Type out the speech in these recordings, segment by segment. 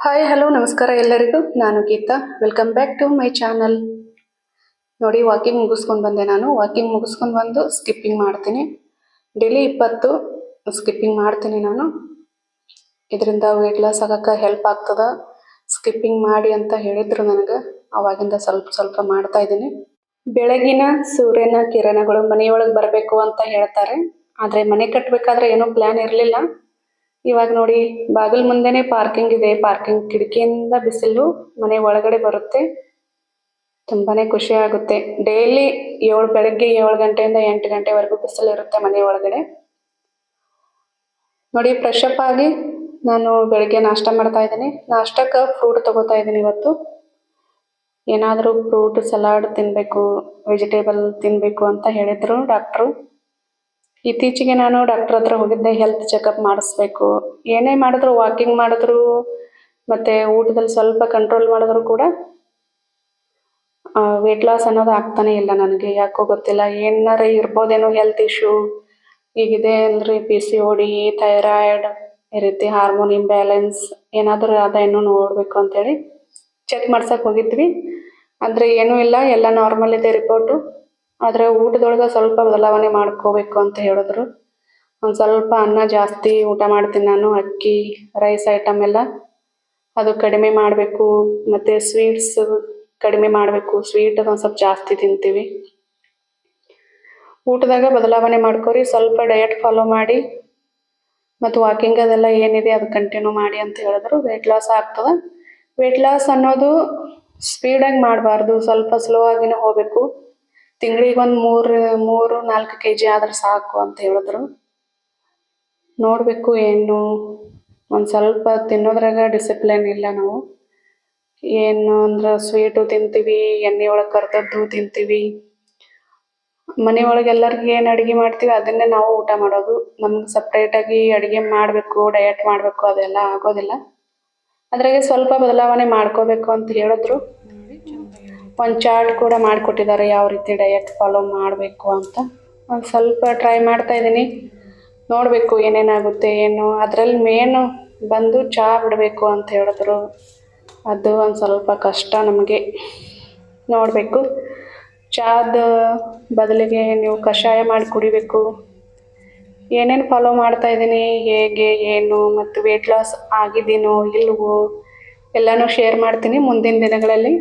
Hi hello ನಮಸ್ಕಾರ ಎಲ್ಲರಿಗೂ. ನಾನು Geetha. Welcome back to my channel. ನೋಡಿ, ವಾಕಿಂಗ್ ಮುಗಿಸ್ಕೊಂಡು ಬಂದೆ. ನಾನು ವಾಕಿಂಗ್ ಮುಗಿಸ್ಕೊಂಡು ಬಂದು ಸ್ಕಿಪ್ಪಿಂಗ್ ಮಾಡ್ತೀನಿ. ಡೈಲಿ 20 ಸ್ಕಿಪ್ಪಿಂಗ್ ಮಾಡ್ತೀನಿ ನಾನು. ಇದರಿಂದ ವೆಯ್ಟ್ ಲಾಸ್ ಆಗಕ್ಕೆ ಹೆಲ್ಪ್ ಆಗ್ತದ. ಸ್ಕಿಪ್ಪಿಂಗ್ ಮಾಡಿ ಅಂತ ಹೇಳಿದ್ರು ನನಗೆ. ಅವಾಗಿಂದ ಸ್ವಲ್ಪ ಮಾಡ್ತಾ ಇದ್ದೀನಿ. ಬೆಳಗಿನ ಸೂರ್ಯನ ಕಿರಣಗಳು ಮನೆಯೊಳಗೆ ಬರಬೇಕು ಅಂತ ಹೇಳ್ತಾರೆ. ಆದರೆ ಮನೆ ಕಟ್ಟಬೇಕಾದ್ರೆ ಏನೋ ಪ್ಲ್ಯಾನ್ ಇರಲಿಲ್ಲ. ಇವಾಗ ನೋಡಿ, ಬಾಗಿಲು ಮುಂದೆನೆ ಪಾರ್ಕಿಂಗ್ ಇದೆ. ಪಾರ್ಕಿಂಗ್ ಕಿಟಕಿಯಿಂದ ಬಿಸಿಲು ಮನೆ ಒಳಗಡೆ ಬರುತ್ತೆ. ತುಂಬಾನೇ ಖುಷಿ ಆಗುತ್ತೆ. ಡೈಲಿ ಬೆಳಗ್ಗೆ 7 ಗಂಟೆಯಿಂದ 8 ಗಂಟೆವರೆಗೂ ಬಿಸಿಲು ಇರುತ್ತೆ ಮನೆ ಒಳಗಡೆ. ನೋಡಿ, ಫ್ರೆಶ್ ಅಪ್ ಆಗಿ ನಾನು ಬೆಳಗ್ಗೆ ನಾಷ್ಟ ಮಾಡ್ತಾ ಇದ್ದೀನಿ. ನಾಷ್ಟಕ್ಕೆ ಫ್ರೂಟ್ ತಗೋತಾ ಇದ್ದೀನಿ ಇವತ್ತು. ಏನಾದರೂ ಫ್ರೂಟ್ ಸಲಾಡ್ ತಿನ್ನಬೇಕು, ವೆಜಿಟೇಬಲ್ ತಿನ್ನಬೇಕು ಅಂತ ಹೇಳಿದ್ರು ಡಾಕ್ಟ್ರು. ಇತ್ತೀಚೆಗೆ ನಾನು ಡಾಕ್ಟರ್ ಹತ್ರ ಹೋಗಿದ್ದೆ. ಹೆಲ್ತ್ ಚೆಕಪ್ ಮಾಡಿಸ್ಬೇಕು. ಏನೇ ಮಾಡಿದ್ರು, ವಾಕಿಂಗ್ ಮಾಡಿದ್ರು ಮತ್ತು ಊಟದಲ್ಲಿ ಸ್ವಲ್ಪ ಕಂಟ್ರೋಲ್ ಮಾಡಿದ್ರು ಕೂಡ ವೆಯ್ಟ್ ಲಾಸ್ ಅನ್ನೋದು ಆಗ್ತಾನೆ ಇಲ್ಲ ನನಗೆ. ಯಾಕೋ ಗೊತ್ತಿಲ್ಲ. ಏನಾರ ಇರ್ಬೋದೇನೋ ಹೆಲ್ತ್ ಇಶ್ಯೂ. ಈಗಿದೆ ಅಂದರೆ PCOD, ಥೈರಾಯ್ಡ್, ಈ ರೀತಿ ಹಾರ್ಮೋನ್ ಇಂಬ್ಯಾಲೆನ್ಸ್ ಏನಾದರೂ ಅದೇನೋ ನೋಡಬೇಕು ಅಂತೇಳಿ ಚೆಕ್ ಮಾಡ್ಸಕ್ಕೆ ಹೋಗಿದ್ವಿ. ಅಂದರೆ ಏನೂ ಇಲ್ಲ, ಎಲ್ಲ ನಾರ್ಮಲ್ ಇದೆ ರಿಪೋರ್ಟು. ಆದರೆ ಊಟದೊಳಗೆ ಸ್ವಲ್ಪ ಬದಲಾವಣೆ ಮಾಡ್ಕೋಬೇಕು ಅಂತ ಹೇಳಿದ್ರು. ಒಂದು ಸ್ವಲ್ಪ ಅನ್ನ ಜಾಸ್ತಿ ಊಟ ಮಾಡ್ತೀನಿ ನಾನು. ಅಕ್ಕಿ, ರೈಸ್ ಐಟಮ್ ಎಲ್ಲ ಅದು ಕಡಿಮೆ ಮಾಡಬೇಕು. ಮತ್ತು ಸ್ವೀಟ್ಸ್ ಕಡಿಮೆ ಮಾಡಬೇಕು. ಸ್ವೀಟ್ ಒಂದು ಸ್ವಲ್ಪ ಜಾಸ್ತಿ ತಿಂತೀವಿ. ಊಟದಾಗ ಬದಲಾವಣೆ ಮಾಡ್ಕೊರಿ. ಸ್ವಲ್ಪ ಡಯಟ್ ಫಾಲೋ ಮಾಡಿ ಮತ್ತು ವಾಕಿಂಗ್ ಅದೆಲ್ಲ ಏನಿದೆ ಅದು ಕಂಟಿನ್ಯೂ ಮಾಡಿ ಅಂತ ಹೇಳಿದ್ರು. ವೆಯ್ಟ್ ಲಾಸ್ ಆಗ್ತದೆ. ವೆಯ್ಟ್ ಲಾಸ್ ಅನ್ನೋದು ಸ್ಪೀಡಾಗಿ ಮಾಡಬಾರ್ದು, ಸ್ವಲ್ಪ ಸ್ಲೋ ಆಗಿನೇ ಹೋಗಬೇಕು. ತಿಂಗಳಿಗೆ ಒಂದು 3-4 kg ಆದ್ರೆ ಸಾಕು ಅಂತ ಹೇಳಿದ್ರು. ನೋಡಬೇಕು ಏನು. ಒಂದು ಸ್ವಲ್ಪ ತಿನ್ನೋದ್ರಾಗ ಡಿಸಿಪ್ಲಿನ್ ಇಲ್ಲ ನಾವು. ಏನು ಅಂದ್ರೆ ಸ್ವೀಟು ತಿಂತೀವಿ, ಎಣ್ಣೆ ಒಳಗೆ ಕರ್ದದ್ದು ತಿಂತೀವಿ. ಮನೆಯೊಳಗೆ ಎಲ್ಲರಿಗೆ ಏನು ಅಡುಗೆ ಮಾಡ್ತೀವಿ ಅದನ್ನೇ ನಾವು ಊಟ ಮಾಡೋದು. ನಮ್ಗೆ ಸಪ್ರೇಟಾಗಿ ಅಡುಗೆ ಮಾಡಬೇಕು, ಡಯಟ್ ಮಾಡಬೇಕು ಅದೆಲ್ಲ ಆಗೋದಿಲ್ಲ. ಅದ್ರಾಗೆ ಸ್ವಲ್ಪ ಬದಲಾವಣೆ ಮಾಡ್ಕೋಬೇಕು ಅಂತ ಹೇಳಿದ್ರು. ಒಂದು ಚಾರ್ಟ್ ಕೂಡ ಮಾಡಿಕೊಟ್ಟಿದ್ದಾರೆ ಯಾವ ರೀತಿ ಡಯಟ್ ಫಾಲೋ ಮಾಡಬೇಕು ಅಂತ. ಒಂದು ಸ್ವಲ್ಪ ಟ್ರೈ ಮಾಡ್ತಾ ಇದ್ದೀನಿ. ನೋಡಬೇಕು ಏನೇನಾಗುತ್ತೆ ಏನು. ಅದರಲ್ಲಿ ಮೇನು ಬಂದು ಚಹಾ ಬಿಡಬೇಕು ಅಂತ ಹೇಳಿದ್ರು. ಅದು ಒಂದು ಸ್ವಲ್ಪ ಕಷ್ಟ ನಮಗೆ. ನೋಡಬೇಕು. ಚಹಾದ ಬದಲಿಗೆ ನೀವು ಕಷಾಯ ಮಾಡಿ ಕುಡಿಬೇಕು. ಏನೇನು ಫಾಲೋ ಮಾಡ್ತಾ ಇದ್ದೀನಿ, ಹೇಗೆ ಏನು, ಮತ್ತು ವೆಯ್ಟ್ ಲಾಸ್ ಆಗಿದ್ದೀನೋ ಇಲ್ವೋ ಎಲ್ಲನೂ ಶೇರ್ ಮಾಡ್ತೀನಿ ಮುಂದಿನ ದಿನಗಳಲ್ಲಿ.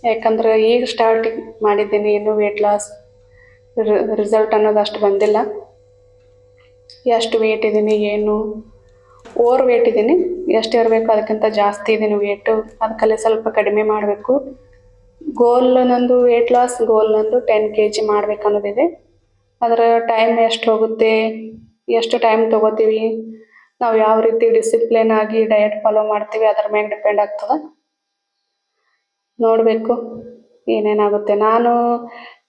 ಯಾಕಂದ್ರೆ ಈಗ ಸ್ಟಾರ್ಟಿಂಗ್ ಮಾಡಿದ್ದೀನಿ, ಇನ್ನೂ ವೆಯ್ಟ್ ಲಾಸ್ ರಿಸಲ್ಟ್ ಅನ್ನೋದು ಅಷ್ಟು ಬಂದಿಲ್ಲ. ಎಷ್ಟು ವೆಯ್ಟ್ ಇದ್ದೀನಿ ಏನು, ಓವರ್ ವೆಯ್ಟ್ ಇದ್ದೀನಿ. ಎಷ್ಟು ಇರಬೇಕು ಅದಕ್ಕಿಂತ ಜಾಸ್ತಿ ಇದ್ದೀನಿ ವೆಯ್ಟು. ಅದಕ್ಕಲ್ಲೇ ಸ್ವಲ್ಪ ಕಡಿಮೆ ಮಾಡಬೇಕು. ನಂದು ವೆಯ್ಟ್ ಲಾಸ್ ಗೋಲ್ ನಂದು 10 kg ಮಾಡಬೇಕು ಅನ್ನೋದಿದೆ. ಅದರ ಟೈಮ್ ಎಷ್ಟು ಹೋಗುತ್ತೆ, ಎಷ್ಟು ಟೈಮ್ ತೊಗೋತೀವಿ, ನಾವು ಯಾವ ರೀತಿ ಡಿಸಿಪ್ಲಿನ್ ಆಗಿ ಡಯಟ್ ಫಾಲೋ ಮಾಡ್ತೀವಿ ಅದ್ರ ಮೇಲೆ ಡಿಪೆಂಡ್ ಆಗ್ತದೆ. ನೋಡಬೇಕು ಏನೇನಾಗುತ್ತೆ. ನಾನು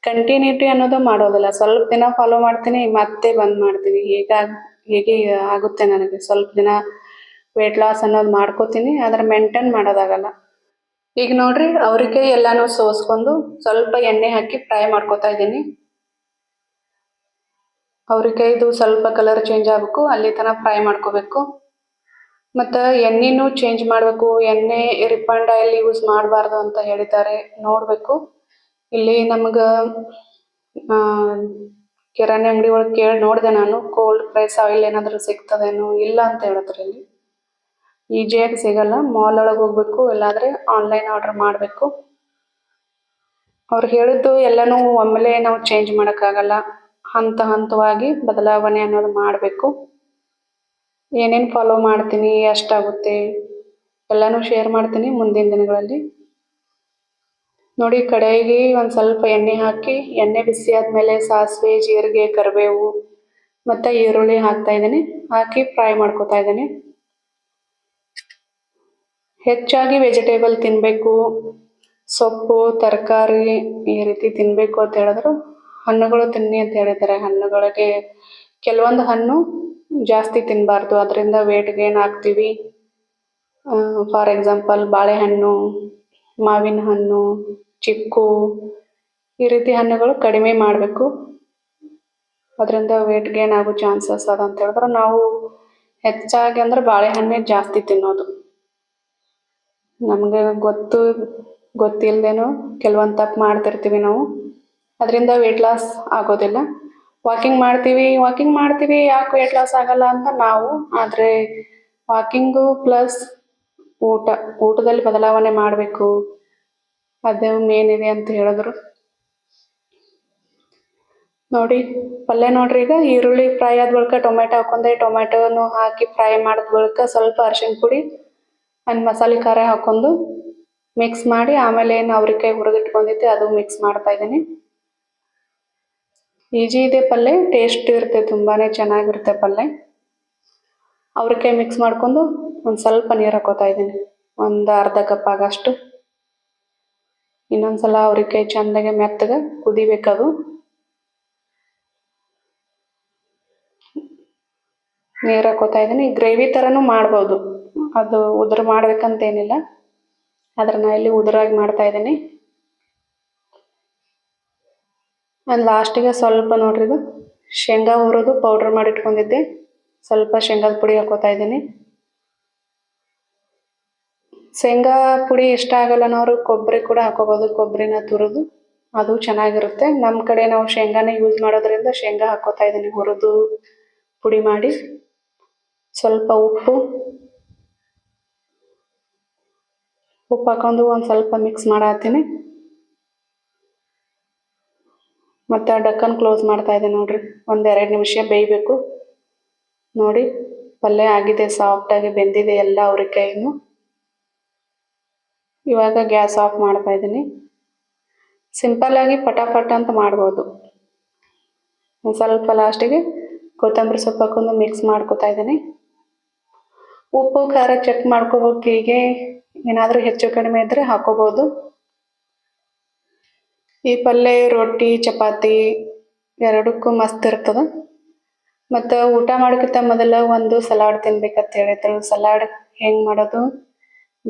ಕಂಟಿನ್ಯೂಟಿ ಅನ್ನೋದು ಮಾಡೋದಿಲ್ಲ. ಸ್ವಲ್ಪ ದಿನ ಫಾಲೋ ಮಾಡ್ತೀನಿ, ಮತ್ತೆ ಬಂದ್ ಮಾಡ್ತೀನಿ. ಹೇಗೆ ಆಗುತ್ತೆ ನನಗೆ. ಸ್ವಲ್ಪ ದಿನ ವೆಯ್ಟ್ ಲಾಸ್ ಅನ್ನೋದು ಮಾಡ್ಕೋತೀನಿ, ಆದರೆ ಮೇಂಟೈನ್ ಮಾಡೋದಾಗಲ್ಲ. ಈಗ ನೋಡ್ರಿ, ಅವ್ರಿಕಾಯಿ ಎಲ್ಲನೂ ಸೋಸ್ಕೊಂಡು ಸ್ವಲ್ಪ ಎಣ್ಣೆ ಹಾಕಿ ಫ್ರೈ ಮಾಡ್ಕೋತಾ ಇದ್ದೀನಿ. ಅವ್ರಿಕಾಯ್ದು ಸ್ವಲ್ಪ ಕಲರ್ ಚೇಂಜ್ ಆಗಬೇಕು, ಅಲ್ಲಿ ತನಕ ಫ್ರೈ ಮಾಡ್ಕೋಬೇಕು. ಮತ್ತು ಎಣ್ಣೆನೂ ಚೇಂಜ್ ಮಾಡಬೇಕು. ಎಣ್ಣೆ ರಿಫೈಂಡ್ ಆಯಿಲ್ ಯೂಸ್ ಮಾಡಬಾರ್ದು ಅಂತ ಹೇಳಿದ್ದಾರೆ. ನೋಡಬೇಕು. ಇಲ್ಲಿ ನಮ್ಗೆ ಕಿರಾಣಿ ಅಂಗಡಿ ಒಳಗೆ ಕೇಳಿ ನೋಡಿದೆ ನಾನು, ಕೋಲ್ಡ್ ಪ್ರೆಸ್ ಆಯಿಲ್ ಏನಾದರೂ ಸಿಗ್ತದೇನೋ. ಇಲ್ಲ ಅಂತ ಹೇಳಿದ್ರು. ಇಲ್ಲಿ ಈಜಿಯಾಗಿ ಸಿಗಲ್ಲ. ಮಾಲ್ ಒಳಗೆ ಹೋಗ್ಬೇಕು, ಇಲ್ಲಾಂದರೆ ಆನ್ಲೈನ್ ಆರ್ಡರ್ ಮಾಡಬೇಕು. ಅವ್ರು ಹೇಳಿದ್ದು ಎಲ್ಲನೂ ಒಮ್ಮೆಲೇ ನಾವು ಚೇಂಜ್ ಮಾಡೋಕ್ಕಾಗಲ್ಲ. ಹಂತವಾಗಿ ಬದಲಾವಣೆ ಅನ್ನೋದು ಮಾಡಬೇಕು. ಏನೇನು ಫಾಲೋ ಮಾಡ್ತೀನಿ, ಎಷ್ಟಾಗುತ್ತೆ ಎಲ್ಲನೂ ಶೇರ್ ಮಾಡ್ತೀನಿ ಮುಂದಿನ ದಿನಗಳಲ್ಲಿ. ನೋಡಿ, ಕಡೆಗೆ ಒಂದು ಸ್ವಲ್ಪ ಎಣ್ಣೆ ಹಾಕಿ, ಎಣ್ಣೆ ಬಿಸಿ ಆದಮೇಲೆ ಸಾಸಿವೆ, ಜೀರಿಗೆ, ಕರಿಬೇವು ಮತ್ತು ಈರುಳ್ಳಿ ಹಾಕ್ತಾಯಿದ್ದೀನಿ. ಹಾಕಿ ಫ್ರೈ ಮಾಡ್ಕೊತಾ ಇದ್ದೀನಿ. ಹೆಚ್ಚಾಗಿ ವೆಜಿಟೇಬಲ್ ತಿನ್ನಬೇಕು. ಸೊಪ್ಪು, ತರಕಾರಿ ಈ ರೀತಿ ತಿನ್ನಬೇಕು ಅಂತ ಹೇಳಿದ್ರು. ಹಣ್ಣುಗಳು ತಿನ್ನಿ ಅಂತ ಹೇಳಿದ್ದಾರೆ. ಹಣ್ಣುಗಳಿಗೆ ಕೆಲವೊಂದು ಹಣ್ಣು ಜಾಸ್ತಿ ತಿನ್ನಬಾರ್ದು, ಅದರಿಂದ ವೆಯ್ಟ್ ಗೇನ್ ಆಗ್ತೀವಿ. ಫಾರ್ ಎಕ್ಸಾಂಪಲ್ ಬಾಳೆಹಣ್ಣು, ಮಾವಿನ ಹಣ್ಣು, ಚಿಕ್ಕು, ಈ ರೀತಿ ಹಣ್ಣುಗಳು ಕಡಿಮೆ ಮಾಡಬೇಕು. ಅದರಿಂದ ವೆಯ್ಟ್ ಗೇನ್ ಆಗೋ ಚಾನ್ಸಸ್ ಅದಂತ ಹೇಳಿದ್ರು. ನಾವು ಹೆಚ್ಚಾಗಿ ಅಂದರೆ ಬಾಳೆಹಣ್ಣೇ ಜಾಸ್ತಿ ತಿನ್ನೋದು. ನಮಗೆ ಗೊತ್ತಿಲ್ಲದೇನೋ ಕೆಲವೊಂದು ತಪ್ಪು ಮಾಡ್ತಿರ್ತೀವಿ ನಾವು. ಅದರಿಂದ ವೆಯ್ಟ್ ಲಾಸ್ ಆಗೋದಿಲ್ಲ. ವಾಕಿಂಗ್ ಮಾಡ್ತೀವಿ ಯಾಕೆ ವೆಯ್ಟ್ ಲಾಸ್ ಆಗಲ್ಲ ಅಂತ ನಾವು. ಆದರೆ ವಾಕಿಂಗು ಪ್ಲಸ್ ಊಟದಲ್ಲಿ ಬದಲಾವಣೆ ಮಾಡಬೇಕು, ಅದು ಮೇನ್ ಇದೆ ಅಂತ ಹೇಳಿದ್ರು. ನೋಡಿ ಪಲ್ಯ ನೋಡ್ರಿ. ಈಗ ಈರುಳ್ಳಿ ಫ್ರೈ ಆದ ಬಳಿಕ ಟೊಮೆಟೊ ಹಾಕೊಂಡೆ. ಟೊಮೆಟೊನು ಹಾಕಿ ಫ್ರೈ ಮಾಡಿದ ಬಳಿಕ ಸ್ವಲ್ಪ ಅರಿಶಿಣ ಪುಡಿ ಅಂಡ್ ಮಸಾಲೆ ಖಾರ ಹಾಕೊಂಡು ಮಿಕ್ಸ್ ಮಾಡಿ ಆಮೇಲೆ ಏನು ಅವ್ರಿಕಾಯಿ ಹುರಿದಿಟ್ಕೊಂಡಿದ್ದೆ ಅದು ಮಿಕ್ಸ್ ಮಾಡ್ತಾ ಇದ್ದೀನಿ. ಈಜಿ ಇದೆ ಪಲ್ಯ, ಟೇಸ್ಟ್ ಇರುತ್ತೆ, ತುಂಬಾನೇ ಚೆನ್ನಾಗಿರುತ್ತೆ ಪಲ್ಯ. ಅವ್ರಿಕಾಯಿ ಮಿಕ್ಸ್ ಮಾಡ್ಕೊಂಡು ಒಂದು ಸ್ವಲ್ಪ ನೀರು ಹಾಕೋತಾ ಇದ್ದೀನಿ, ಒಂದು ಅರ್ಧ ಕಪ್ ಆಗಷ್ಟು. ಇನ್ನೊಂದ್ಸಲ ಅವ್ರಿಕಾಯಿ ಚೆಂದಾಗೆ ಮೆತ್ತಗೆ ಕುದಿಬೇಕದು. ನೀರು ಹಾಕೋತಾ ಇದ್ದೀನಿ. ಗ್ರೇವಿ ಥರನೂ ಮಾಡ್ಬೋದು, ಅದು ಉದುರು ಮಾಡ್ಬೇಕಂತೇನಿಲ್ಲ. ಆದ್ರೆ ನಾ ಇಲ್ಲಿ ಉದುರಾಗಿ ಮಾಡ್ತಾ ಇದ್ದೀನಿ. ನಾನು ಲಾಸ್ಟಿಗೆ ಸ್ವಲ್ಪ ನೋಡ್ರಿ ಇದು ಶೇಂಗಾ ಹುರಿದು ಪೌಡ್ರ್ ಮಾಡಿ ಇಟ್ಕೊಂಡಿದ್ದೆ, ಸ್ವಲ್ಪ ಶೇಂಗಾದ ಪುಡಿ ಹಾಕೋತಾ ಇದ್ದೀನಿ. ಶೇಂಗಾ ಪುಡಿ ಇಷ್ಟ ಆಗಲ್ಲನವರು ಕೊಬ್ಬರಿ ಕೂಡ ಹಾಕೋಬೋದು, ಕೊಬ್ಬರಿನ ತುರಿದು ಅದು ಚೆನ್ನಾಗಿರುತ್ತೆ. ನಮ್ಮ ಕಡೆ ನಾವು ಶೇಂಗಾನೇ ಯೂಸ್ ಮಾಡೋದ್ರಿಂದ ಶೇಂಗಾ ಹಾಕೋತಾ ಇದ್ದೀನಿ ಹುರಿದು ಪುಡಿ ಮಾಡಿ. ಸ್ವಲ್ಪ ಉಪ್ಪು ಹಾಕೊಂಡು ಒಂದು ಸ್ವಲ್ಪ ಮಿಕ್ಸ್ ಮಾಡತ್ತೀನಿ. ಮತ್ತು ಡಕ್ಕನ್ ಕ್ಲೋಸ್ ಮಾಡ್ತಾ ಇದ್ದೀನಿ ನೋಡ್ರಿ. 1-2 ನಿಮಿಷ ಬೇಯಬೇಕು. ನೋಡಿ ಪಲ್ಯ ಆಗಿದೆ, ಸಾಫ್ಟಾಗಿ ಬೆಂದಿದೆ ಎಲ್ಲ ಅವ್ರಿಕಾಯಿನು. ಇವಾಗ ಗ್ಯಾಸ್ ಆಫ್ ಮಾಡ್ತಾ ಇದ್ದೀನಿ. ಸಿಂಪಲ್ಲಾಗಿ ಪಟಾಪಟ ಅಂತ ಮಾಡ್ಬೋದು. ಒಂದು ಸ್ವಲ್ಪ ಲಾಸ್ಟಿಗೆ ಕೊತ್ತಂಬರಿ ಸೊಪ್ಪು ಹಾಕೊಂಡು ಮಿಕ್ಸ್ ಮಾಡ್ಕೊತಾ ಇದ್ದೀನಿ. ಉಪ್ಪು ಖಾರ ಚೆಕ್ ಮಾಡ್ಕೋಬೇಕು. ಹೀಗೆ ಏನಾದರೂ ಹೆಚ್ಚು ಕಡಿಮೆ ಇದ್ದರೆ ಹಾಕೋಬೋದು. ಈ ಪಲ್ಯ ರೊಟ್ಟಿ ಚಪಾತಿ ಎರಡಕ್ಕೂ ಮಸ್ತ್ ಇರ್ತದೆ. ಮತ್ತು ಊಟ ಮಾಡೋಕ್ಕಿಂತ ಮೊದಲು ಒಂದು ಸಲಾಡ್ ತಿನ್ಬೇಕಂತ ಹೇಳಿದ್ರು. ಸಲಾಡ್ ಹೆಂಗೆ ಮಾಡೋದು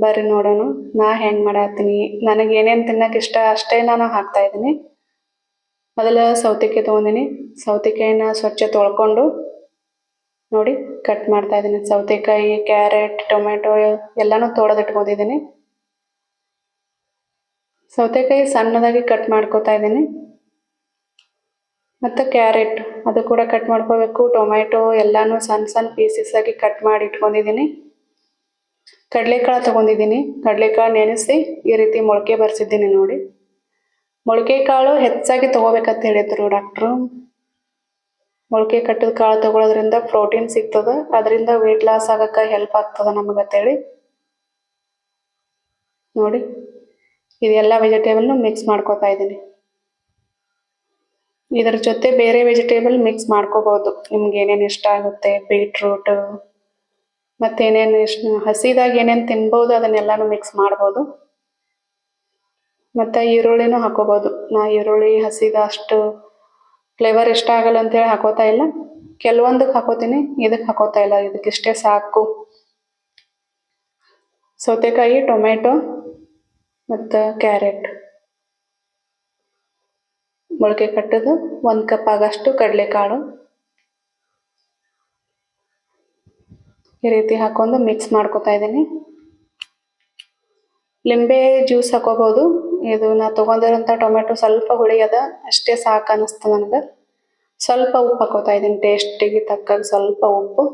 ಬರ್ರಿ ನೋಡೋಣ. ನಾ ಹೆಂಗೆ ಮಾಡತ್ತೀನಿ, ನನಗೆ ಏನೇನು ತಿನ್ನೋಕೆ ಇಷ್ಟ ಅಷ್ಟೇ ನಾನು ಹಾಕ್ತಾ ಇದ್ದೀನಿ. ಮೊದಲು ಸೌತೆಕಾಯಿ ತೊಗೊಂಡಿನಿ. ಸೌತೆಕಾಯಿನ ಸ್ವಚ್ಛ ತೊಳ್ಕೊಂಡು ನೋಡಿ ಕಟ್ ಮಾಡ್ತಾ ಇದ್ದೀನಿ. ಸೌತೆಕಾಯಿ, ಕ್ಯಾರೆಟ್, ಟೊಮೆಟೊ ಎಲ್ಲನೂ ತೊಳೆದಿಟ್ಕೊಂಡಿದ್ದೀನಿ. ಸೌತೆಕಾಯಿ ಸಣ್ಣದಾಗಿ ಕಟ್ ಮಾಡ್ಕೊತಾ ಇದ್ದೀನಿ. ಮತ್ತು ಕ್ಯಾರೆಟ್ ಅದು ಕೂಡ ಕಟ್ ಮಾಡ್ಕೋಬೇಕು. ಟೊಮೆಟೊ ಎಲ್ಲನೂ ಸಣ್ಣ ಸಣ್ಣ ಪೀಸಸ್ ಆಗಿ ಕಟ್ ಮಾಡಿ ಇಟ್ಕೊಂಡಿದ್ದೀನಿ. ಕಡಲೆಕಾಳು ತೊಗೊಂಡಿದ್ದೀನಿ. ಕಡಲೆಕಾಳು ನೆನೆಸಿ ಈ ರೀತಿ ಮೊಳಕೆ ಬರ್ಸಿದ್ದೀನಿ ನೋಡಿ. ಮೊಳಕೆ ಕಾಳು ಹೆಚ್ಚಾಗಿ ತೊಗೋಬೇಕಂತ ಹೇಳಿದ್ರು ಡಾಕ್ಟ್ರು. ಮೊಳಕೆ ಕಟ್ಟಿದ ಕಾಳು ತೊಗೊಳೋದ್ರಿಂದ ಪ್ರೋಟೀನ್ ಸಿಗ್ತದೆ, ಅದರಿಂದ ವೆಯ್ಟ್ ಲಾಸ್ ಆಗೋಕ್ಕೆ ಹೆಲ್ಪ್ ಆಗ್ತದೆ ನಮಗಂತೇಳಿ. ನೋಡಿ ಇದೆಲ್ಲ ವೆಜಿಟೇಬಲ್ನು ಮಿಕ್ಸ್ ಮಾಡ್ಕೋತಾ ಇದ್ದೀನಿ. ಇದರ ಜೊತೆ ಬೇರೆ ವೆಜಿಟೇಬಲ್ ಮಿಕ್ಸ್ ಮಾಡ್ಕೋಬೋದು, ನಿಮ್ಗೆ ಏನೇನು ಇಷ್ಟ ಆಗುತ್ತೆ. ಬೀಟ್ರೂಟ್ ಮತ್ತೇನೇನು ಹಸಿದಾಗ ಏನೇನು ತಿನ್ಬೋದು ಅದನ್ನೆಲ್ಲನೂ ಮಿಕ್ಸ್ ಮಾಡ್ಬೋದು. ಮತ್ತು ಈರುಳ್ಳಿನೂ ಹಾಕೋಬೋದು. ನಾ ಈರುಳ್ಳಿ ಹಸಿದ ಅಷ್ಟು ಫ್ಲೇವರ್ ಇಷ್ಟ ಆಗಲ್ಲ ಅಂತೇಳಿ ಹಾಕೋತಾ ಇಲ್ಲ. ಕೆಲವೊಂದಕ್ಕೆ ಹಾಕೋತೀನಿ, ಇದಕ್ಕೆ ಹಾಕೋತಾ ಇಲ್ಲ. ಇದಕ್ಕಿಷ್ಟೇ ಸಾಕು. ಸೌತೆಕಾಯಿ, ಟೊಮೆಟೊ ಮತ್ತು ಕ್ಯಾರೆಟ್, ಮೊಳಕೆ ಕಟ್ಟೋದು 1 ಕಪ್ ಆಗಷ್ಟು ಕಡಲೆಕಾಳು ಈ ರೀತಿ ಹಾಕೊಂಡು ಮಿಕ್ಸ್ ಮಾಡ್ಕೊತಾ ಇದ್ದೀನಿ. ಲಿಂಬೆ ಜ್ಯೂಸ್ ಹಾಕೋಬೋದು. ಇದು ನಾ ತೊಗೊಂಡಿರೋಂಥ ಟೊಮೆಟೊ ಸ್ವಲ್ಪ ಹುಳಿ ಅದ, ಅಷ್ಟೇ ಸಾಕು ಅನ್ನಿಸ್ತು ನನಗೆ. ಸ್ವಲ್ಪ ಉಪ್ಪು ಹಾಕೋತಾ ಇದ್ದೀನಿ, ಟೇಸ್ಟಿಗೆ ತಕ್ಕಾಗ ಸ್ವಲ್ಪ ಉಪ್ಪು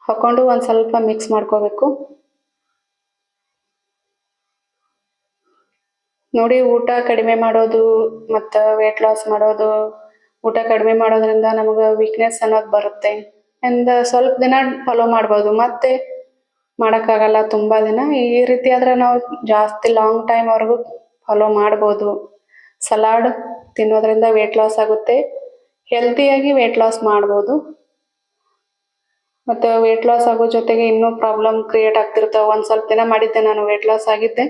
ಹಾಕೊಂಡು ಒಂದು ಸ್ವಲ್ಪ ಮಿಕ್ಸ್ ಮಾಡ್ಕೋಬೇಕು. ನೋಡಿ ಊಟ ಕಡಿಮೆ ಮಾಡೋದು ಮತ್ತು ವೆಯ್ಟ್ ಲಾಸ್ ಮಾಡೋದು, ಊಟ ಕಡಿಮೆ ಮಾಡೋದ್ರಿಂದ ನಮಗೆ ವೀಕ್ನೆಸ್ ಅನ್ನೋದು ಬರುತ್ತೆ. ಒಂದು ಸ್ವಲ್ಪ ದಿನ ಫಾಲೋ ಮಾಡ್ಬೋದು, ಮತ್ತೆ ಮಾಡೋಕ್ಕಾಗಲ್ಲ ತುಂಬ ದಿನ. ಈ ರೀತಿ ಆದರೆ ನಾವು ಜಾಸ್ತಿ ಲಾಂಗ್ ಟೈಮ್ವರೆಗೂ ಫಾಲೋ ಮಾಡ್ಬೋದು. ಸಲಾಡ್ ತಿನ್ನೋದ್ರಿಂದ ವೆಯ್ಟ್ ಲಾಸ್ ಆಗುತ್ತೆ, ಹೆಲ್ತಿಯಾಗಿ ವೆಯ್ಟ್ ಲಾಸ್ ಮಾಡ್ಬೋದು. ಮತ್ತು ವೆಯ್ಟ್ ಲಾಸ್ ಆಗೋ ಜೊತೆಗೆ ಇನ್ನೂ ಪ್ರಾಬ್ಲಮ್ ಕ್ರಿಯೇಟ್ ಆಗ್ತಿರ್ತಾವೆ. ಒಂದು ಸ್ವಲ್ಪ ದಿನ ಮಾಡಿದ್ದೆ ನಾನು, ವೆಯ್ಟ್ ಲಾಸ್ ಆಗಿದ್ದೆ,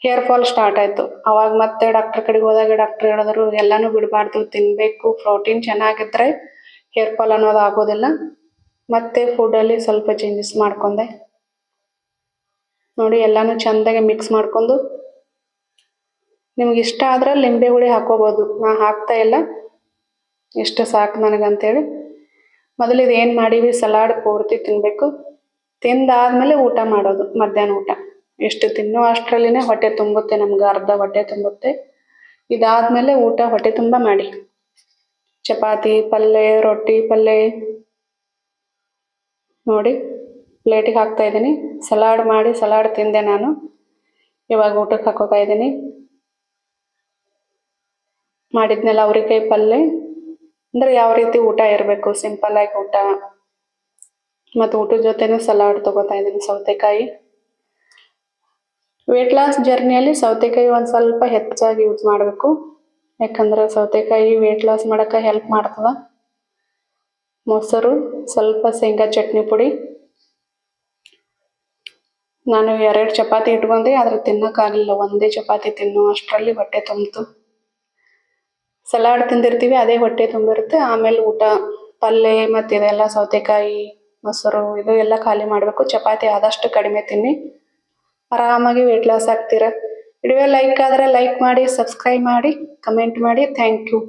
ಹೇರ್ ಫಾಲ್ ಸ್ಟಾರ್ಟ್ ಆಯಿತು. ಅವಾಗ ಮತ್ತೆ ಡಾಕ್ಟ್ರ್ ಕಡೆಗೆ ಹೋದಾಗ ಡಾಕ್ಟ್ರ್ ಹೇಳಿದ್ರು ಎಲ್ಲನೂ ಬಿಡಬಾರ್ದು, ತಿನ್ನಬೇಕು. ಪ್ರೋಟೀನ್ ಚೆನ್ನಾಗಿದ್ದರೆ ಹೇರ್ ಫಾಲ್ ಅನ್ನೋದು ಆಗೋದಿಲ್ಲ. ಮತ್ತು ಫುಡ್ಡಲ್ಲಿ ಸ್ವಲ್ಪ ಚೇಂಜಸ್ ಮಾಡ್ಕೊಂಡೆ. ನೋಡಿ ಎಲ್ಲನೂ ಚೆಂದಾಗಿ ಮಿಕ್ಸ್ ಮಾಡ್ಕೊಂಡು, ನಿಮ್ಗೆ ಇಷ್ಟ ಆದ್ರೆ ಲಿಂಬೆ ಹುಳಿ ಹಾಕೋಬೋದು. ನಾ ಹಾಕ್ತಾ ಇಲ್ಲ, ಇಷ್ಟು ಸಾಕು ನನಗಂತೇಳಿ. ಮೊದಲು ಇದು ಏನು ಮಾಡೀವಿ ಸಲಾಡ್ ಪೂರ್ತಿ ತಿನ್ನಬೇಕು. ತಿಂದಾದ್ಮೇಲೆ ಊಟ ಮಾಡೋದು, ಮಧ್ಯಾಹ್ನ ಊಟ. ಎಷ್ಟು ತಿನ್ನೋ ಅಷ್ಟರಲ್ಲಿನೇ ಹೊಟ್ಟೆ ತುಂಬುತ್ತೆ, ನಮ್ಗೆ ಅರ್ಧ ಹೊಟ್ಟೆ ತುಂಬುತ್ತೆ. ಇದಾದ್ಮೇಲೆ ಊಟ ಹೊಟ್ಟೆ ತುಂಬ ಮಾಡಿ. ಚಪಾತಿ, ಪಲ್ಯ, ರೊಟ್ಟಿ, ಪಲ್ಯ ನೋಡಿ ಪ್ಲೇಟಿಗೆ ಹಾಕ್ತಾ ಇದ್ದೀನಿ. ಸಲಾಡ್ ಮಾಡಿ ಸಲಾಡ್ ತಿಂದೆ ನಾನು. ಇವಾಗ ಊಟಕ್ಕೆ ಹಾಕೋತಾ ಇದ್ದೀನಿ. ಮಾಡಿದ್ನೆಲ್ಲ ಅವ್ರಿಕಾಯಿ ಪಲ್ಯ. ಅಂದ್ರೆ ಯಾವ ರೀತಿ ಊಟ ಇರಬೇಕು, ಸಿಂಪಲ್ ಆಗಿ ಊಟ. ಮತ್ತು ಊಟದ ಜೊತೆನೂ ಸಲಾಡ್ ತಗೋತಾ ಇದ್ದೀನಿ, ಸೌತೆಕಾಯಿ. ವೇಟ್ ಲಾಸ್ ಜರ್ನಿಯಲ್ಲಿ ಸೌತೆಕಾಯಿ ಒಂದು ಸ್ವಲ್ಪ ಹೆಚ್ಚಾಗಿ ಯೂಸ್ ಮಾಡಬೇಕು. ಯಾಕಂದ್ರೆ ಸೌತೆಕಾಯಿ ವೇಟ್ ಲಾಸ್ ಮಾಡೋಕೆ ಹೆಲ್ಪ್ ಮಾಡ್ತದ. ಮೊಸರು, ಸ್ವಲ್ಪ ಶೇಂಗಾ ಚಟ್ನಿ ಪುಡಿ. ನಾನು 2 ಚಪಾತಿ ಇಟ್ಕೊಂಡೆ, ಆದ್ರೆ ತಿನ್ನೋಕ್ಕಾಗಲಿಲ್ಲ. ಒಂದೇ ಚಪಾತಿ ತಿನ್ನೋ ಅಷ್ಟರಲ್ಲಿ ಹೊಟ್ಟೆ ತುಂಬಿತು. ಸಲಾಡ್ ತಿಂದಿರ್ತೀವಿ, ಅದೇ ಹೊಟ್ಟೆ ತುಂಬಿರುತ್ತೆ. ಆಮೇಲೆ ಊಟ, ಪಲ್ಯ ಮತ್ತು ಇದೆಲ್ಲ ಸೌತೆಕಾಯಿ, ಮೊಸರು ಇದು ಎಲ್ಲ ಖಾಲಿ ಮಾಡಬೇಕು. ಚಪಾತಿ ಆದಷ್ಟು ಕಡಿಮೆ ತಿನ್ನಿ, ಆರಾಮಾಗಿ ವೇಟ್ ಲಾಸ್ ಆಗ್ತೀರ. ವಿಡಿಯೋ ಲೈಕ್ ಆದರೆ ಲೈಕ್ ಮಾಡಿ, ಸಬ್ಸ್ಕ್ರೈಬ್ ಮಾಡಿ, ಕಮೆಂಟ್ ಮಾಡಿ. Thank you.